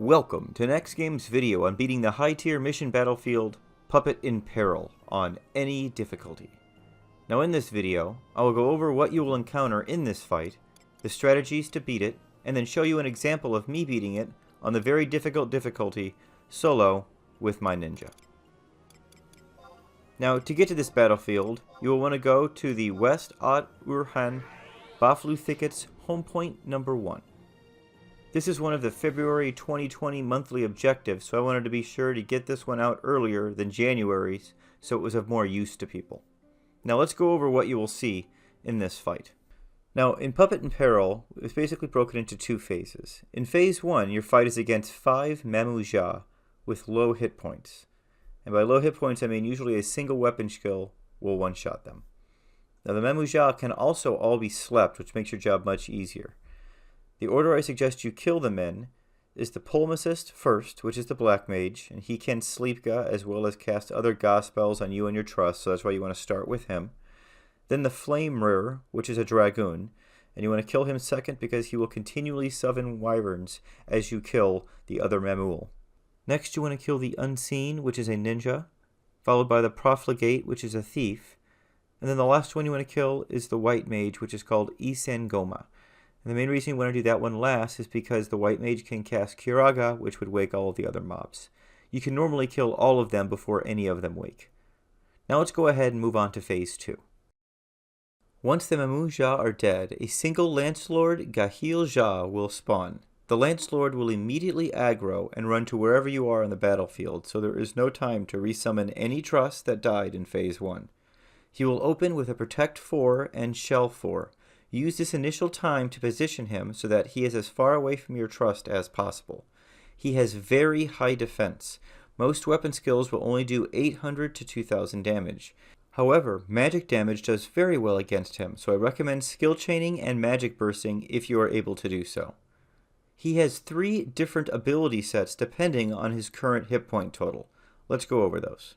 Welcome to NEXTGames video on beating the high-tier mission battlefield Puppet in Peril on any difficulty. Now in this video, I will go over what you will encounter in this fight, the strategies to beat it, and then show you an example of me beating it on the very difficult difficulty, solo, with my ninja. Now to get to this battlefield, you will want to go to the West Ot Urhan Baflu Thickets home point number 1. This is one of the February 2020 monthly objectives, so I wanted to be sure to get this one out earlier than January's, so it was of more use to people. Now let's go over what you will see in this fight. Now in Puppet in Peril, it's basically broken into two phases. In phase 1, your fight is against 5 Mamuja with low hit points. And by low hit points, I mean usually a single weapon skill will one-shot them. Now the Mamuja can also all be slept, which makes your job much easier. The order I suggest you kill them in is the Pulmacist first, which is the Black Mage, and he can sleep Ga as well as cast other Ga spells on you and your trust, so that's why you want to start with him. Then the Flame Rear, which is a Dragoon, and you want to kill him second because he will continually summon wyverns as you kill the other Mamul. Next you want to kill the Unseen, which is a Ninja, followed by the Profligate, which is a Thief, and then the last one you want to kill is the White Mage, which is called Isen Goma. And the main reason you want to do that one last is because the White Mage can cast Kiraga, which would wake all of the other mobs. You can normally kill all of them before any of them wake. Now let's go ahead and move on to phase 2. Once the Mamuja are dead, a single Lancelord Gahil Ja will spawn. The Lancelord will immediately aggro and run to wherever you are on the battlefield, so there is no time to resummon any trust that died in phase 1. He will open with a Protect 4 and Shell 4. Use this initial time to position him so that he is as far away from your trust as possible. He has very high defense. Most weapon skills will only do 800 to 2000 damage. However, magic damage does very well against him, so I recommend skill chaining and magic bursting if you are able to do so. He has 3 different ability sets depending on his current hit point total. Let's go over those.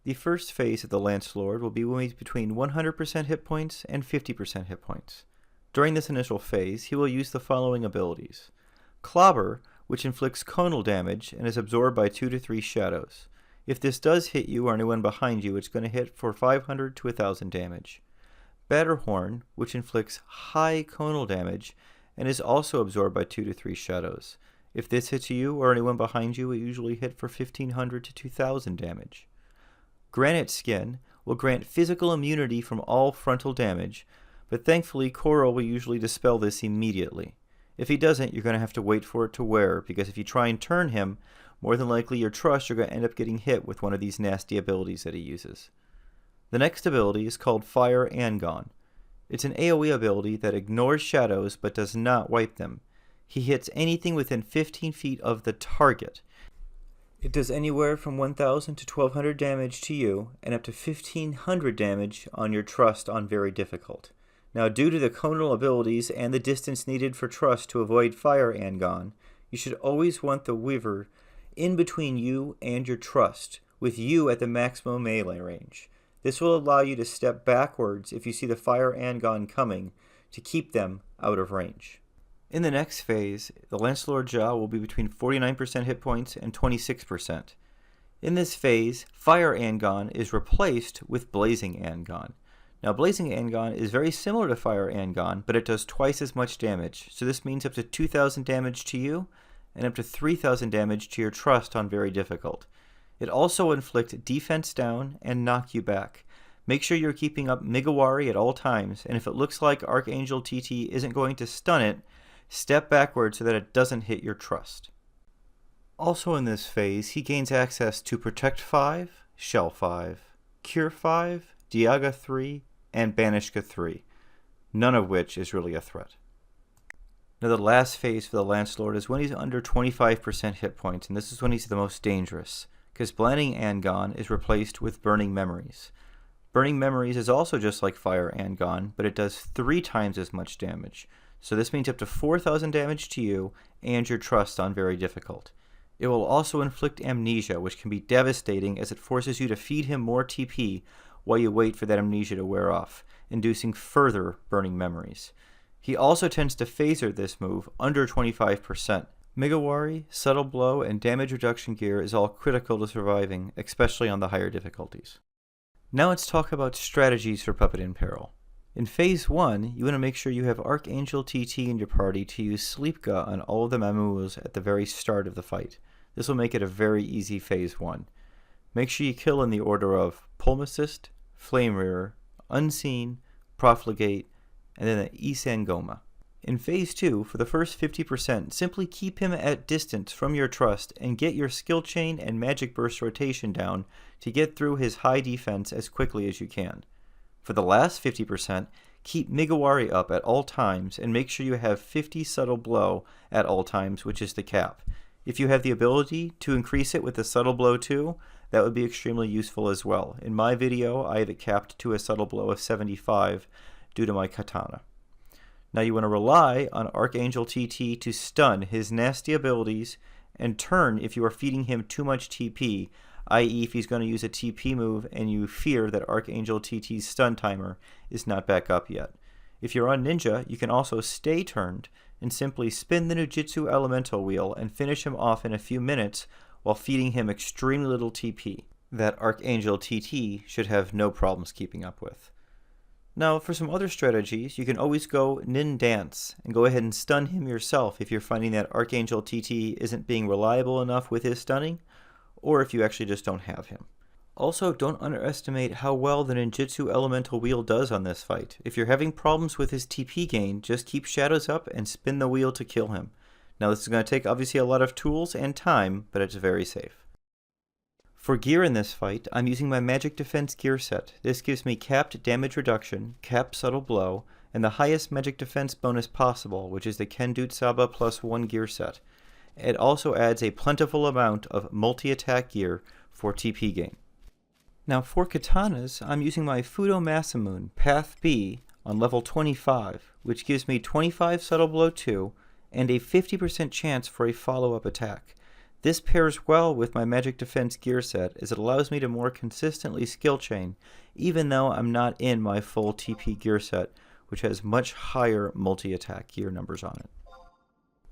The first phase of the Lancelord will be when he's between 100% hit points and 50% hit points. During this initial phase, he will use the following abilities. Clobber, which inflicts conal damage and is absorbed by 2 to 3 shadows. If this does hit you or anyone behind you, it's going to hit for 500 to 1000 damage. Batterhorn, which inflicts high conal damage and is also absorbed by 2 to 3 shadows. If this hits you or anyone behind you, it usually hit for 1500 to 2000 damage. Granite Skin will grant physical immunity from all frontal damage, but thankfully Coral will usually dispel this immediately. If he doesn't, you're going to have to wait for it to wear, because if you try and turn him, more than likely your trust, you're going to end up getting hit with one of these nasty abilities that he uses. The next ability is called Fire Angon. It's an AoE ability that ignores shadows but does not wipe them. He hits anything within 15 feet of the target. It does anywhere from 1000 to 1200 damage to you, and up to 1500 damage on your trust on very difficult. Now due to the conal abilities and the distance needed for trust to avoid Fire Angon, you should always want the Weaver in between you and your trust, with you at the maximum melee range. This will allow you to step backwards if you see the Fire Angon coming, to keep them out of range. In the next phase, the Lancelord Jaw will be between 49% hit points and 26%. In this phase, Fire Angon is replaced with Blazing Angon. Now Blazing Angon is very similar to Fire Angon, but it does twice as much damage, so this means up to 2000 damage to you, and up to 3000 damage to your trust on very difficult. It also inflicts defense down and knock you back. Make sure you're keeping up Migawari at all times, and if it looks like Archangel TT isn't going to stun it, step backward so that it doesn't hit your trust. Also in this phase, he gains access to Protect 5, Shell 5, Cure 5, Diaga 3, and Banishka 3, none of which is really a threat. Now the last phase for the Lancelord is when he's under 25% hit points, and this is when he's the most dangerous, because Blinding Angon is replaced with Burning Memories. Burning Memories is also just like Fire Angon, but it does 3 times as much damage. So this means up to 4000 damage to you and your trust on very difficult. It will also inflict amnesia, which can be devastating as it forces you to feed him more TP while you wait for that amnesia to wear off, inducing further burning memories. He also tends to phaser this move under 25%, Megawari, Subtle Blow, and Damage Reduction gear is all critical to surviving, especially on the higher difficulties. Now let's talk about strategies for Puppet in Peril. In Phase 1, you want to make sure you have Archangel TT in your party to use Sleepga on all of the Mamuls at the very start of the fight. This will make it a very easy Phase 1. Make sure you kill in the order of Pulmacist, Flame Rearer, Unseen, Profligate, and then the Isangoma. In Phase 2, for the first 50%, simply keep him at distance from your trust and get your skill chain and magic burst rotation down to get through his high defense as quickly as you can. For the last 50%, keep Megawari up at all times and make sure you have 50 Subtle Blow at all times, which is the cap. If you have the ability to increase it with the Subtle Blow too, that would be extremely useful as well. In my video, I have it capped to a Subtle Blow of 75 due to my katana. Now you want to rely on Archangel TT to stun his nasty abilities and turn if you are feeding him too much TP, i.e. if he's going to use a TP move and you fear that Archangel TT's stun timer is not back up yet. If you're on Ninja, you can also stay turned and simply spin the Nujutsu Elemental Wheel and finish him off in a few minutes while feeding him extremely little TP that Archangel TT should have no problems keeping up with. Now, for some other strategies, you can always go NIN Dance and go ahead and stun him yourself if you're finding that Archangel TT isn't being reliable enough with his stunning, or if you actually just don't have him. Also, don't underestimate how well the Ninjutsu Elemental Wheel does on this fight. If you're having problems with his TP gain, just keep Shadows up and spin the wheel to kill him. Now, this is going to take obviously a lot of tools and time, but it's very safe. For gear in this fight, I'm using my Magic Defense gear set. This gives me capped damage reduction, capped subtle blow, and the highest magic defense bonus possible, which is the Kendutsaba +1 gear set. It also adds a plentiful amount of multi-attack gear for TP gain. Now for katanas, I'm using my Fudo Masamune Path B on level 25, which gives me 25 subtle blow 2 and a 50% chance for a follow-up attack. This pairs well with my Magic Defense gear set as it allows me to more consistently skill chain, even though I'm not in my full TP gear set, which has much higher multi-attack gear numbers on it.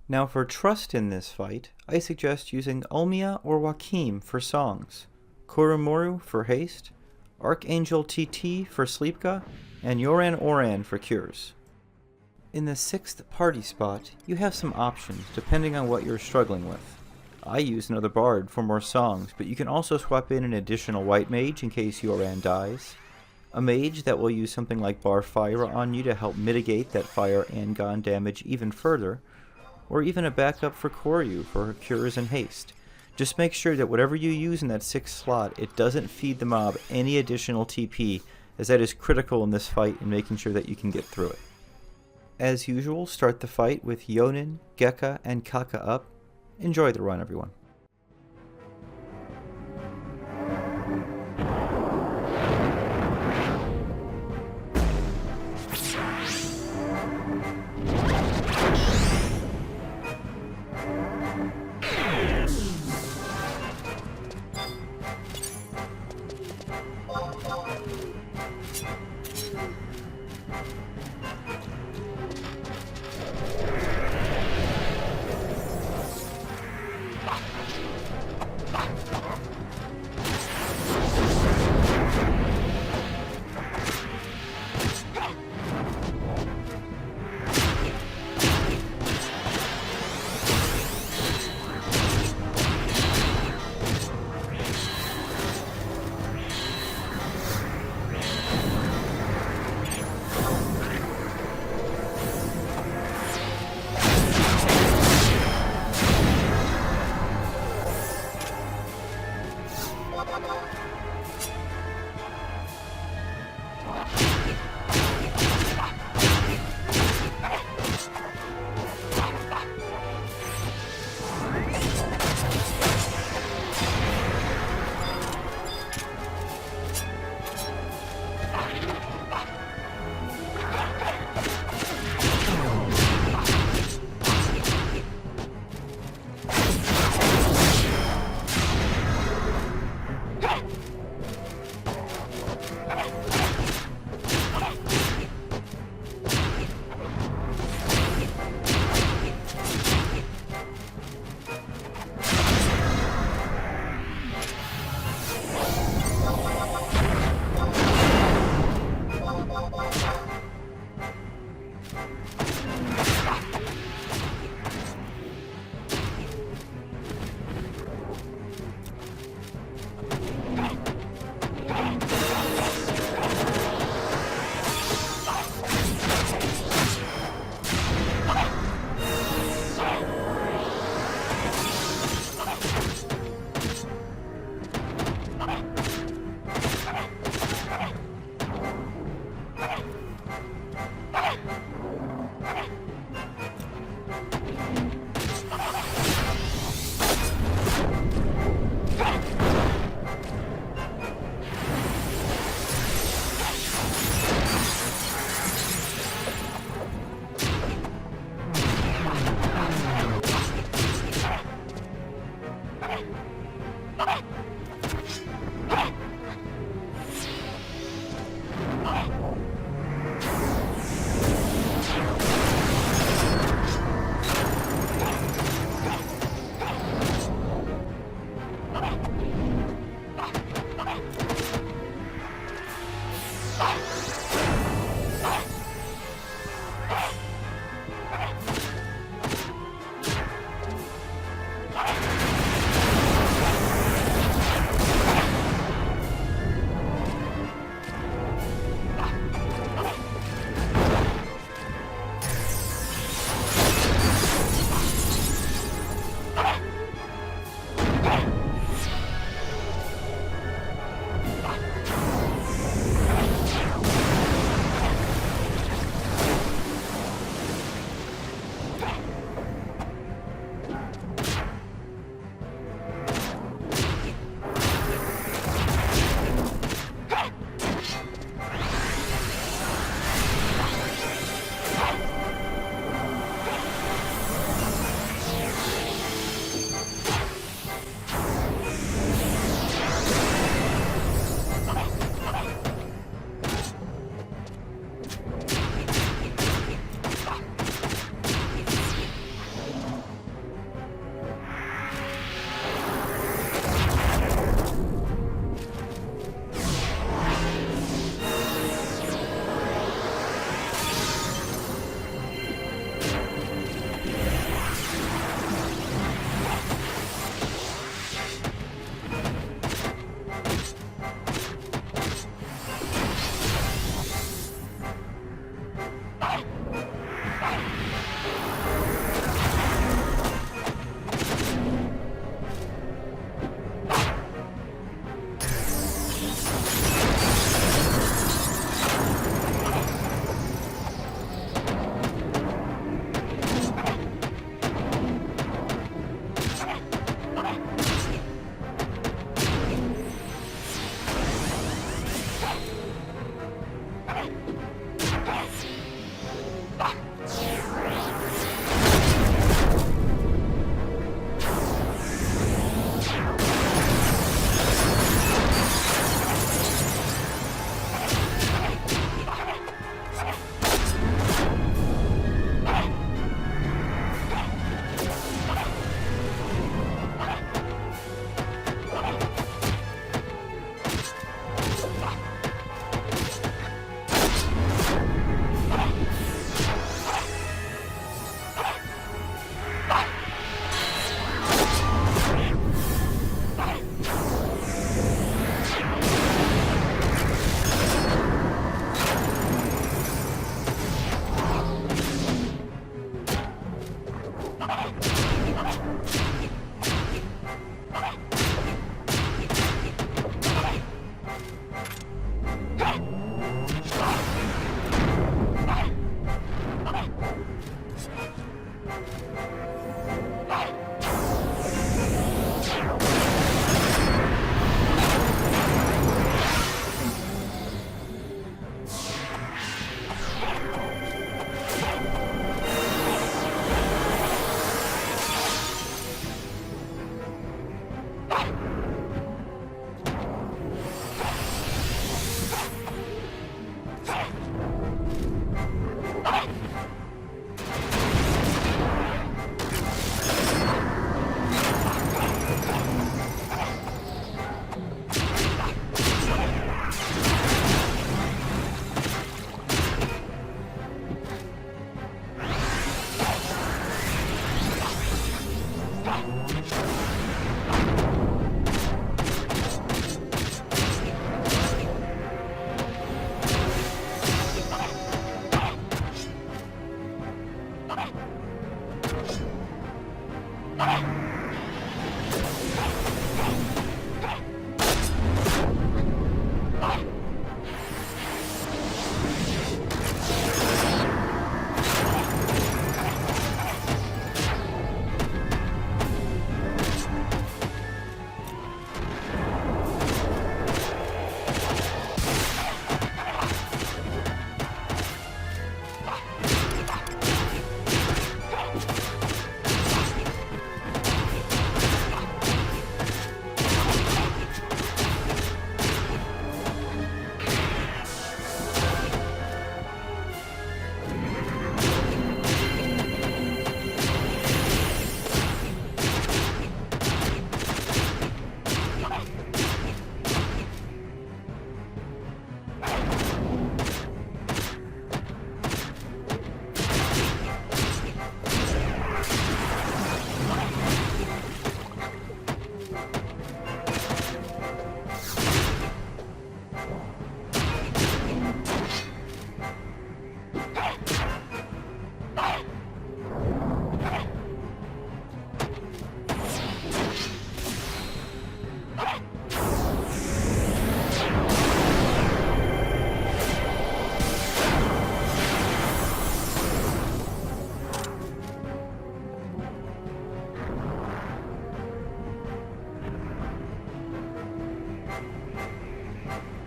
Now for trust in this fight, I suggest using Ulmia or Wakim for songs, Kurumuru for haste, Archangel TT for Sleepga, and Yoran Oran for cures. In the 6th party spot, you have some options depending on what you're struggling with. I use another bard for more songs, but you can also swap in an additional white mage in case Yoran dies, a mage that will use something like Bar Fire on you to help mitigate that fire and Gon damage even further, or even a backup for Koryu for her cures and haste. Just make sure that whatever you use in that 6th slot, it doesn't feed the mob any additional TP, as that is critical in this fight in making sure that you can get through it. As usual, start the fight with Yonin, Gekka, and Kaka up. Enjoy the run, everyone.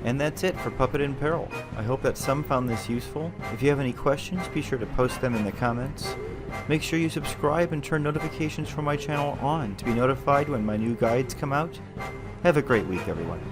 And that's it for Puppet in Peril. I hope that some found this useful. If you have any questions, be sure to post them in the comments. Make sure you subscribe and turn notifications for my channel on to be notified when my new guides come out. Have a great week, everyone.